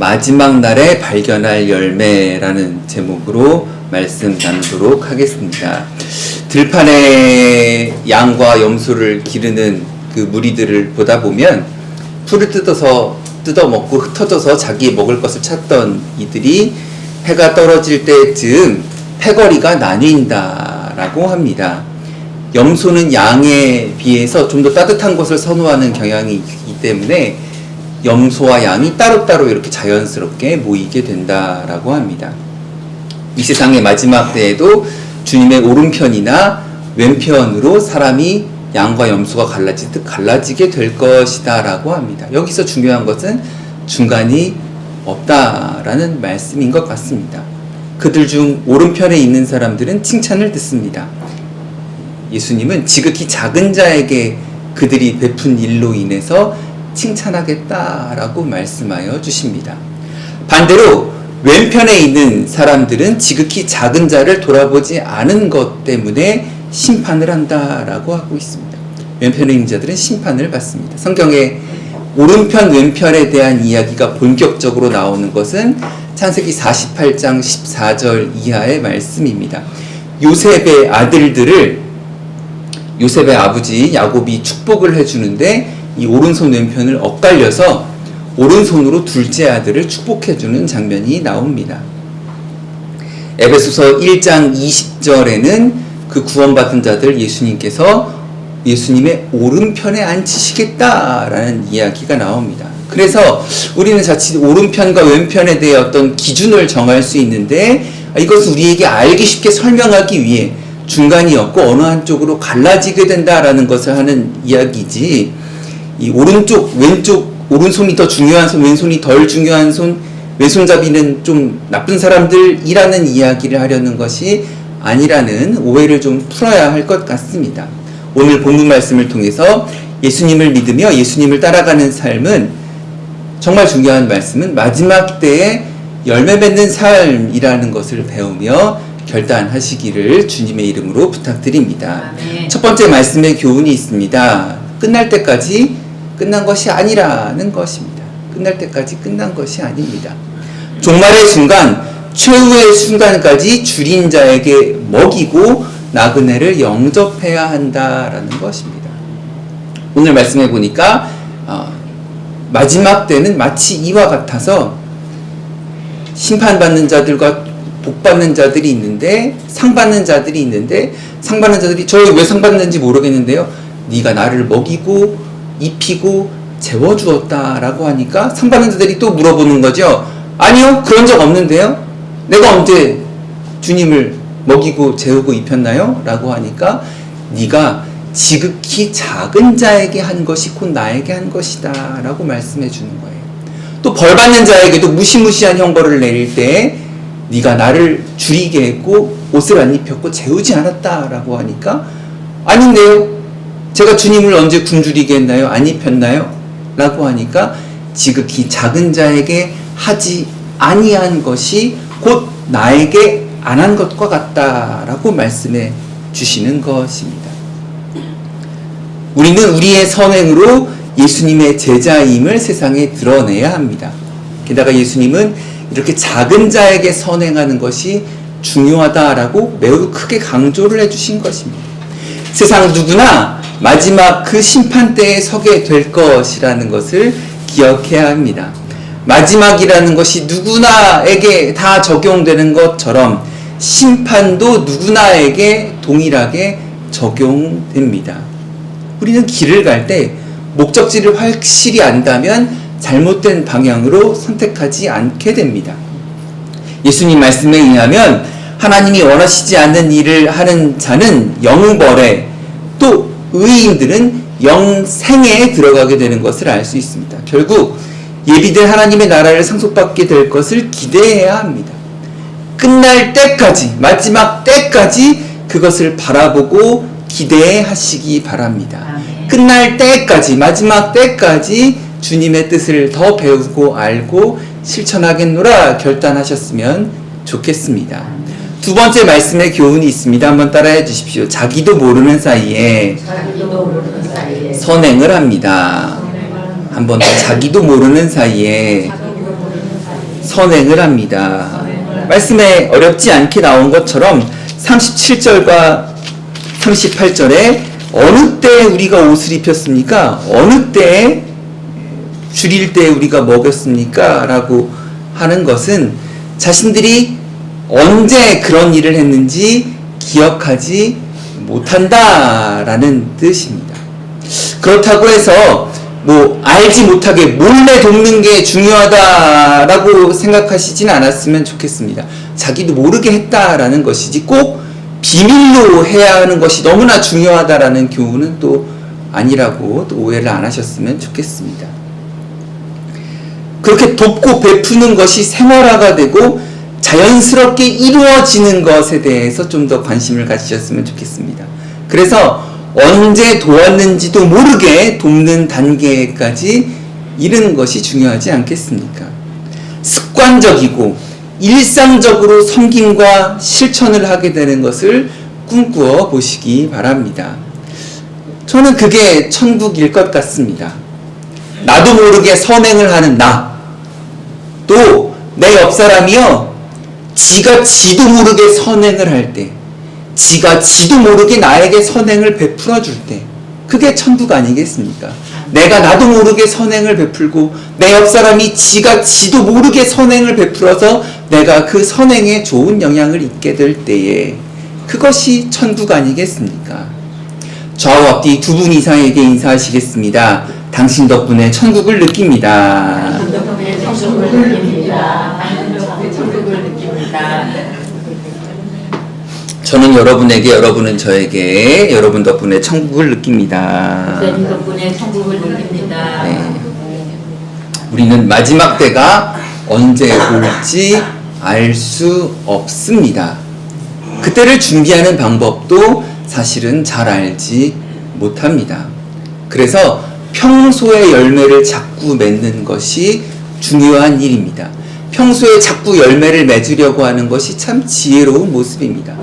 마지막 날에 발견할 열매라는 제목으로 말씀 나누도록 하겠습니다. 들판에 양과 염소를 기르는 그 무리들을 보다 보면 풀을 뜯어먹고 흩어져서 자기 먹을 것을 찾던 이들이 해가 떨어질 때쯤 패거리가 나뉜다라고 합니다. 염소는 양에 비해서 좀 더 따뜻한 것을 선호하는 경향이 있기 때문에 염소와 양이 따로따로 이렇게 자연스럽게 모이게 된다라고 합니다. 이 세상의 마지막 때에도 주님의 오른편이나 왼편으로 사람이 양과 염소가 갈라지듯 갈라지게 될 것이다 라고 합니다. 여기서 중요한 것은 중간이 없다라는 말씀인 것 같습니다. 그들 중 오른편에 있는 사람들은 칭찬을 듣습니다. 예수님은 지극히 작은 자에게 그들이 베푼 일로 인해서 칭찬하겠다라고 말씀하여 주십니다. 반대로 왼편에 있는 사람들은 지극히 작은 자를 돌아보지 않은 것 때문에 심판을 한다라고 하고 있습니다. 왼편에 있는 자들은 심판을 받습니다. 성경에 오른편 왼편에 대한 이야기가 본격적으로 나오는 것은 창세기 48장 14절 이하의 말씀입니다. 요셉의 아버지 야곱이 축복을 해주는데 이 오른손 왼편을 엇갈려서 오른손으로 둘째 아들을 축복해주는 장면이 나옵니다. 에베소서 1장 20절에는 그 구원받은 자들 예수님께서 예수님의 오른편에 앉히시겠다라는 이야기가 나옵니다. 그래서 우리는 자칫 오른편과 왼편에 대해 어떤 기준을 정할 수 있는데 이것을 우리에게 알기 쉽게 설명하기 위해 중간이 없고 어느 한쪽으로 갈라지게 된다라는 것을 하는 이야기지, 이 오른쪽, 왼쪽, 오른손이 더 중요한 손, 왼손이 덜 중요한 손, 왼손잡이는 좀 나쁜 사람들이라는 이야기를 하려는 것이 아니라는 오해를 좀 풀어야 할 것 같습니다. 오늘 본문 말씀을 통해서 예수님을 믿으며 예수님을 따라가는 삶은, 정말 중요한 말씀은 마지막 때에 열매 맺는 삶이라는 것을 배우며 결단하시기를 주님의 이름으로 부탁드립니다. 아멘. 첫 번째 말씀의 교훈이 있습니다. 끝날 때까지 끝난 것이 아니라는 것입니다. 끝날 때까지 끝난 것이 아닙니다. 종말의 순간, 최후의 순간까지 줄인 자에게 먹이고 나그네를 영접해야 한다라는 것입니다. 오늘 말씀해 보니까 마지막 때는 마치 이와 같아서 심판받는 자들과 복받는 자들이 있는데, 상받는 자들이 있는데, 상받는 자들이 저 왜 상받는지 모르겠는데요, 네가 나를 먹이고 입히고 재워주었다라고 하니까 상받는 자들이 또 물어보는 거죠. 아니요, 그런 적 없는데요, 내가 언제 주님을 먹이고 재우고 입혔나요? 라고 하니까 네가 지극히 작은 자에게 한 것이 곧 나에게 한 것이다 라고 말씀해 주는 거예요. 또 벌받는 자에게도 무시무시한 형벌을 내릴 때 네가 나를 줄이게 했고 옷을 안 입혔고 재우지 않았다 라고 하니까 아닌데요, 제가 주님을 언제 굶주리게 했나요? 안 입혔나요? 라고 하니까 지극히 작은 자에게 하지 아니한 것이 곧 나에게 안 한 것과 같다라고 말씀해 주시는 것입니다. 우리는 우리의 선행으로 예수님의 제자임을 세상에 드러내야 합니다. 게다가 예수님은 이렇게 작은 자에게 선행하는 것이 중요하다라고 매우 크게 강조를 해주신 것입니다. 세상 누구나 마지막 그 심판대에 서게 될 것이라는 것을 기억해야 합니다. 마지막이라는 것이 누구나에게 다 적용되는 것처럼 심판도 누구나에게 동일하게 적용됩니다. 우리는 길을 갈 때 목적지를 확실히 안다면 잘못된 방향으로 선택하지 않게 됩니다. 예수님 말씀에 의하면 하나님이 원하시지 않는 일을 하는 자는 영벌에, 또 의인들은 영생에 들어가게 되는 것을 알 수 있습니다. 결국 예비된 하나님의 나라를 상속받게 될 것을 기대해야 합니다. 끝날 때까지, 마지막 때까지 그것을 바라보고 기대하시기 바랍니다. 아멘. 끝날 때까지, 마지막 때까지 주님의 뜻을 더 배우고 알고 실천하겠노라 결단하셨으면 좋겠습니다. 두 번째 말씀의 교훈이 있습니다. 한번 따라해 주십시오. 자기도 모르는 사이에 선행을 합니다. 한 번 더, 자기도 모르는 사이에 선행을 합니다. 말씀에 어렵지 않게 나온 것처럼 37절과 38절에 어느 때에 우리가 옷을 입혔습니까? 어느 때에 줄일 때에 우리가 먹였습니까? 라고 하는 것은 자신들이 언제 그런 일을 했는지 기억하지 못한다라는 뜻입니다. 그렇다고 해서 알지 못하게 몰래 돕는 게 중요하다라고 생각하시진 않았으면 좋겠습니다. 자기도 모르게 했다라는 것이지 꼭 비밀로 해야 하는 것이 너무나 중요하다라는 교훈은 또 아니라고 또 오해를 안 하셨으면 좋겠습니다. 그렇게 돕고 베푸는 것이 생활화가 되고 자연스럽게 이루어지는 것에 대해서 좀 더 관심을 가지셨으면 좋겠습니다. 그래서 언제 도왔는지도 모르게 돕는 단계까지 이르는 것이 중요하지 않겠습니까? 습관적이고 일상적으로 섬김과 실천을 하게 되는 것을 꿈꾸어 보시기 바랍니다. 저는 그게 천국일 것 같습니다. 나도 모르게 선행을 하는 나, 또 내 옆사람이요, 지가 지도 모르게 선행을 할 때, 지가 지도 모르게 나에게 선행을 베풀어 줄 때, 그게 천국 아니겠습니까? 내가 나도 모르게 선행을 베풀고 내 옆사람이 지가 지도 모르게 선행을 베풀어서 내가 그 선행에 좋은 영향을 입게 될 때에 그것이 천국 아니겠습니까? 좌우 앞뒤 두 분 이상에게 인사하시겠습니다. 당신 덕분에 천국을 느낍니다. 당신 덕분에 천국을 느낍니다. 당신 덕분에 천국을 느낍니다. 저는 여러분에게, 여러분은 저에게, 여러분 덕분에 천국을 느낍니다. 목사님 덕분에 천국을 느낍니다. 네. 우리는 마지막 때가 언제 올지 알 수 없습니다. 그때를 준비하는 방법도 사실은 잘 알지 못합니다. 그래서 평소의 열매를 자꾸 맺는 것이 중요한 일입니다. 평소에 자꾸 열매를 맺으려고 하는 것이 참 지혜로운 모습입니다.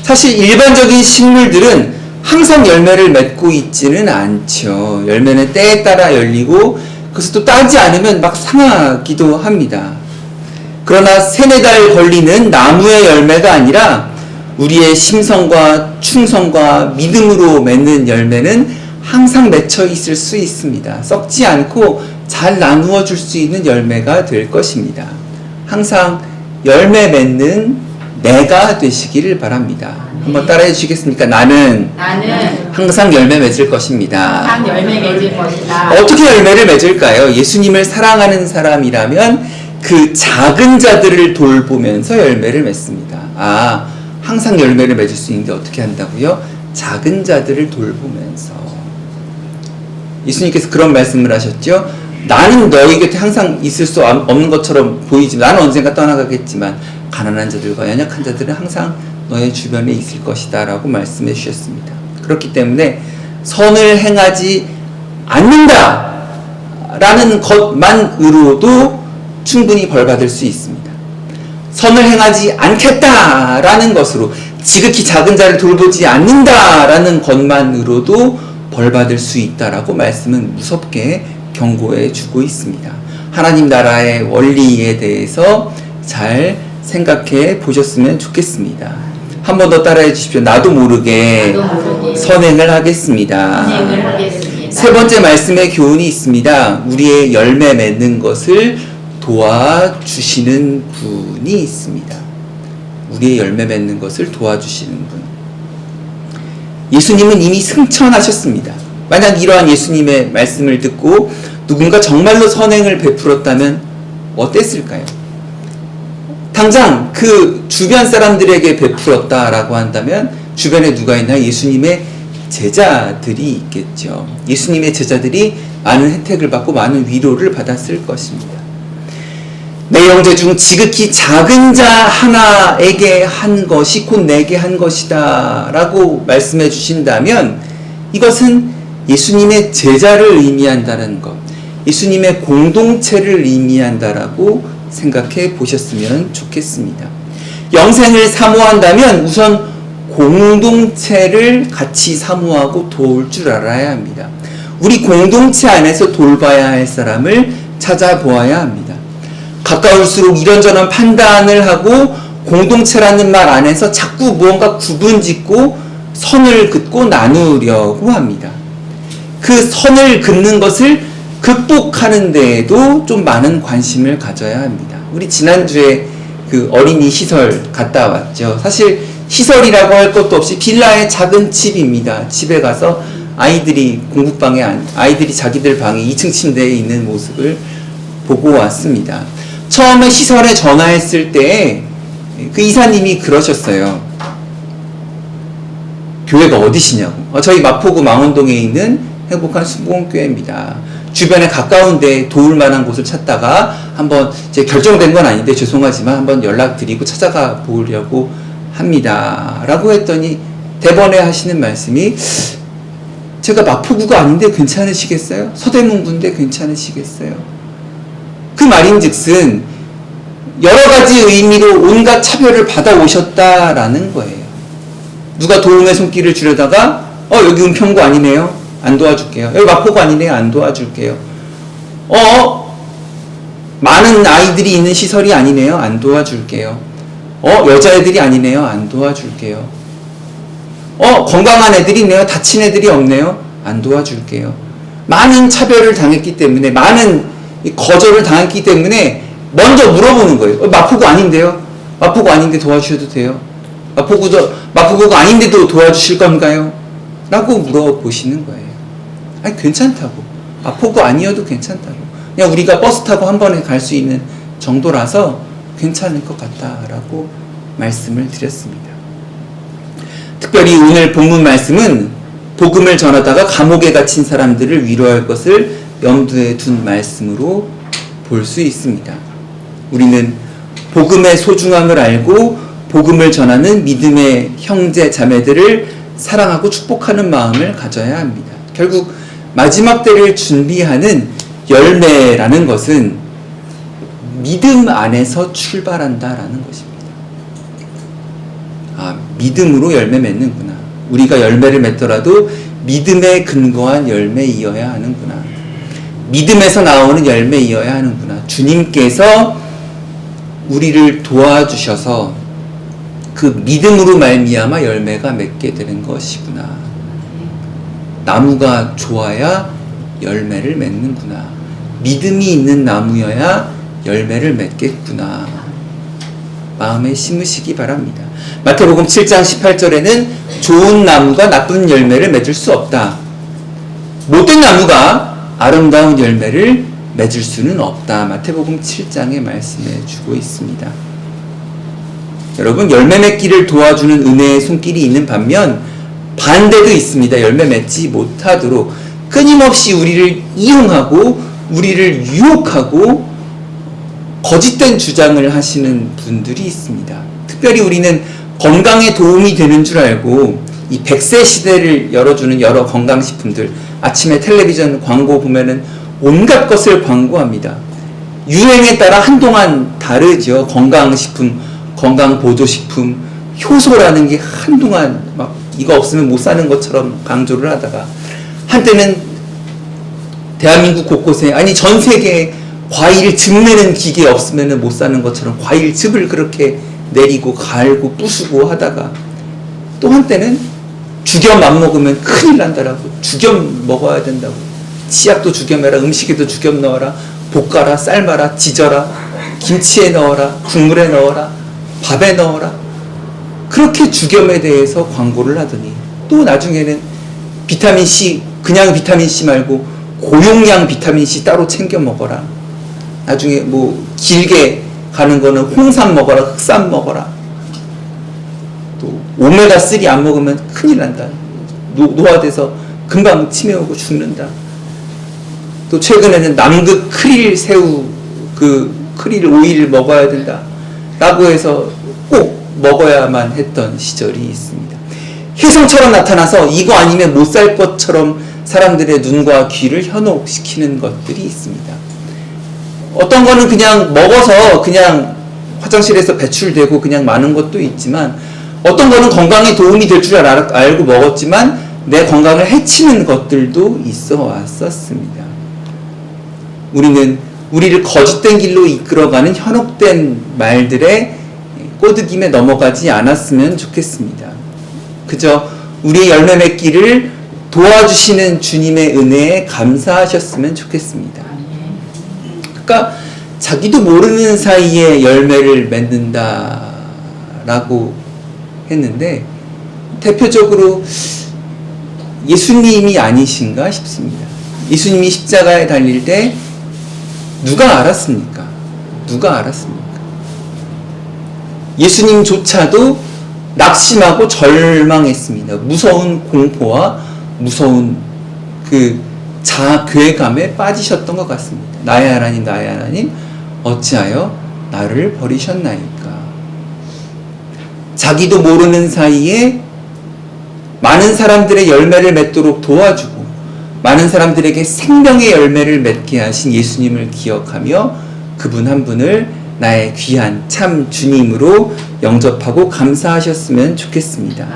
사실 일반적인 식물들은 항상 열매를 맺고 있지는 않죠. 열매는 때에 따라 열리고 그래서 또 따지 않으면 막 상하기도 합니다. 그러나 3-4달 걸리는 나무의 열매가 아니라 우리의 심성과 충성과 믿음으로 맺는 열매는 항상 맺혀 있을 수 있습니다. 썩지 않고 잘 나누어 줄 수 있는 열매가 될 것입니다. 항상 열매 맺는 내가 되시기를 바랍니다. 한번 따라해 주시겠습니까? 나는 항상 열매 맺을 것입니다. 항상 열매 맺을 것이다. 어떻게 열매를 맺을까요? 예수님을 사랑하는 사람이라면 그 작은 자들을 돌보면서 열매를 맺습니다. 항상 열매를 맺을 수 있는데 어떻게 한다고요? 작은 자들을 돌보면서. 예수님께서 그런 말씀을 하셨죠. 나는 너희 곁에 항상 있을 수 없는 것처럼 보이지만 나는 언젠가 떠나가겠지만 가난한 자들과 연약한 자들은 항상 너의 주변에 있을 것이다 라고 말씀해 주셨습니다. 그렇기 때문에 선을 행하지 않는다 라는 것만으로도 충분히 벌받을 수 있습니다. 선을 행하지 않겠다 라는 것으로 지극히 작은 자를 돌보지 않는다 라는 것만으로도 벌받을 수 있다라고 말씀은 무섭게 경고해 주고 있습니다. 하나님 나라의 원리에 대해서 잘 생각해 보셨으면 좋겠습니다. 한 번 더 따라해 주십시오. 나도 모르게 선행을 하겠습니다. 세 번째 말씀의 교훈이 있습니다. 우리의 열매 맺는 것을 도와주시는 분이 있습니다. 우리의 열매 맺는 것을 도와주시는 분. 예수님은 이미 승천하셨습니다. 만약 이러한 예수님의 말씀을 듣고 누군가 정말로 선행을 베풀었다면 어땠을까요? 당장 그 주변 사람들에게 베풀었다라고 한다면 주변에 누가 있나요? 예수님의 제자들이 있겠죠. 예수님의 제자들이 많은 혜택을 받고 많은 위로를 받았을 것입니다. 내 형제 중 지극히 작은 자 하나에게 한 것이 곧 내게 한 것이다 라고 말씀해 주신다면 이것은 예수님의 제자를 의미한다는 것, 예수님의 공동체를 의미한다라고 생각해 보셨으면 좋겠습니다. 영생을 사모한다면 우선 공동체를 같이 사모하고 도울 줄 알아야 합니다. 우리 공동체 안에서 돌봐야 할 사람을 찾아보아야 합니다. 가까울수록 이런저런 판단을 하고 공동체라는 말 안에서 자꾸 무언가 구분짓고 선을 긋고 나누려고 합니다. 그 선을 긋는 것을 극복하는 데에도 좀 많은 관심을 가져야 합니다. 우리 지난주에 그 어린이 시설 갔다 왔죠. 사실 시설이라고 할 것도 없이 빌라의 작은 집입니다. 집에 가서 아이들이 아이들이 자기들 방에 2층 침대에 있는 모습을 보고 왔습니다. 처음에 시설에 전화했을 때 그 이사님이 그러셨어요. 교회가 어디시냐고. 저희 마포구 망원동에 있는 행복한 순복음교회입니다. 주변에 가까운데 도울 만한 곳을 찾다가 한번 이제 결정된 건 아닌데 죄송하지만 한번 연락드리고 찾아가 보려고 합니다. 라고 했더니 대번에 하시는 말씀이 제가 마포구가 아닌데 괜찮으시겠어요? 서대문구인데 괜찮으시겠어요? 그 말인즉슨 여러 가지 의미로 온갖 차별을 받아오셨다라는 거예요. 누가 도움의 손길을 주려다가 여기 은평구 아니네요. 안 도와줄게요. 여기 마포구 아니네요. 안 도와줄게요. 많은 아이들이 있는 시설이 아니네요. 안 도와줄게요. 여자애들이 아니네요. 안 도와줄게요. 건강한 애들이 있네요. 다친 애들이 없네요. 안 도와줄게요. 많은 차별을 당했기 때문에, 많은 거절을 당했기 때문에 먼저 물어보는 거예요. 마포구 아닌데요? 마포구 아닌데 도와주셔도 돼요? 마포구가 아닌데도 도와주실 건가요? 라고 물어보시는 거예요. 아니, 괜찮다고. 마포구 아니어도 괜찮다고. 그냥 우리가 버스 타고 한 번에 갈 수 있는 정도라서 괜찮을 것 같다라고 말씀을 드렸습니다. 특별히 오늘 본문 말씀은 복음을 전하다가 감옥에 갇힌 사람들을 위로할 것을 염두에 둔 말씀으로 볼 수 있습니다. 우리는 복음의 소중함을 알고 복음을 전하는 믿음의 형제 자매들을 사랑하고 축복하는 마음을 가져야 합니다. 결국 마지막 때를 준비하는 열매라는 것은 믿음 안에서 출발한다라는 것입니다. 믿음으로 열매 맺는구나. 우리가 열매를 맺더라도 믿음에 근거한 열매이어야 하는구나. 믿음에서 나오는 열매이어야 하는구나. 주님께서 우리를 도와주셔서 그 믿음으로 말미암아 열매가 맺게 되는 것이구나. 나무가 좋아야 열매를 맺는구나. 믿음이 있는 나무여야 열매를 맺겠구나. 마음에 심으시기 바랍니다. 마태복음 7장 18절에는 좋은 나무가 나쁜 열매를 맺을 수 없다. 못된 나무가 아름다운 열매를 맺을 수는 없다. 마태복음 7장에 말씀해 주고 있습니다. 여러분, 열매 맺기를 도와주는 은혜의 손길이 있는 반면 반대도 있습니다. 열매 맺지 못하도록 끊임없이 우리를 이용하고 우리를 유혹하고 거짓된 주장을 하시는 분들이 있습니다. 특별히 우리는 건강에 도움이 되는 줄 알고 이 100세 시대를 열어주는 여러 건강식품들, 아침에 텔레비전 광고 보면은 온갖 것을 광고합니다. 유행에 따라 한동안 다르죠. 건강식품, 건강보조식품, 효소라는 게 한동안 막 이거 없으면 못 사는 것처럼 강조를 하다가 한때는 대한민국 곳곳에, 아니 전 세계에 과일 즙 내는 기계 없으면 못 사는 것처럼 과일 즙을 그렇게 내리고 갈고 부수고 하다가 또 한때는 죽염 안 먹으면 큰일 난다라고, 죽염 먹어야 된다고, 치약도 죽염해라, 음식에도 죽염 넣어라, 볶아라, 삶아라, 지져라, 김치에 넣어라, 국물에 넣어라, 밥에 넣어라, 그렇게 죽염에 대해서 광고를 하더니 또 나중에는 비타민C, 그냥 비타민C 말고 고용량 비타민C 따로 챙겨 먹어라, 나중에 뭐 길게 가는 거는 홍삼 먹어라, 흑삼 먹어라, 또 오메가3 안 먹으면 큰일 난다, 노화돼서 금방 치매 오고 죽는다. 또 최근에는 남극 크릴 새우, 그 크릴 오일 먹어야 된다 라고 해서 꼭 먹어야만 했던 시절이 있습니다. 혜성처럼 나타나서 이거 아니면 못 살 것처럼 사람들의 눈과 귀를 현혹시키는 것들이 있습니다. 어떤 거는 그냥 먹어서 그냥 화장실에서 배출되고 그냥 마는 것도 있지만, 어떤 거는 건강에 도움이 될 줄 알고 먹었지만 내 건강을 해치는 것들도 있어 왔었습니다. 우리는 우리를 거짓된 길로 이끌어가는 현혹된 말들의 꼬드김에 넘어가지 않았으면 좋겠습니다. 그저 우리의 열매 맺기를 도와주시는 주님의 은혜에 감사하셨으면 좋겠습니다. 그러니까 자기도 모르는 사이에 열매를 맺는다라고 했는데 대표적으로 예수님이 아니신가 싶습니다. 예수님이 십자가에 달릴 때 누가 알았습니까? 누가 알았습니까? 예수님조차도 낙심하고 절망했습니다. 무서운 공포와 무서운 그 자괴감에 빠지셨던 것 같습니다. 나의 하나님, 나의 하나님, 어찌하여 나를 버리셨나이까? 자기도 모르는 사이에 많은 사람들의 열매를 맺도록 도와주고 많은 사람들에게 생명의 열매를 맺게 하신 예수님을 기억하며 그분 한 분을 나의 귀한 참 주님으로 영접하고 감사하셨으면 좋겠습니다.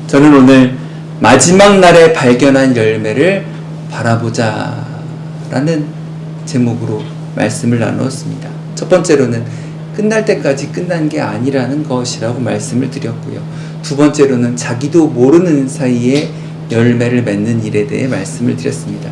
저는 오늘 마지막 날에 발견한 열매를 바라보자 라는 제목으로 말씀을 나누었습니다. 첫 번째로는 끝날 때까지 끝난 게 아니라는 것이라고 말씀을 드렸고요. 두 번째로는 자기도 모르는 사이에 열매를 맺는 일에 대해 말씀을 드렸습니다.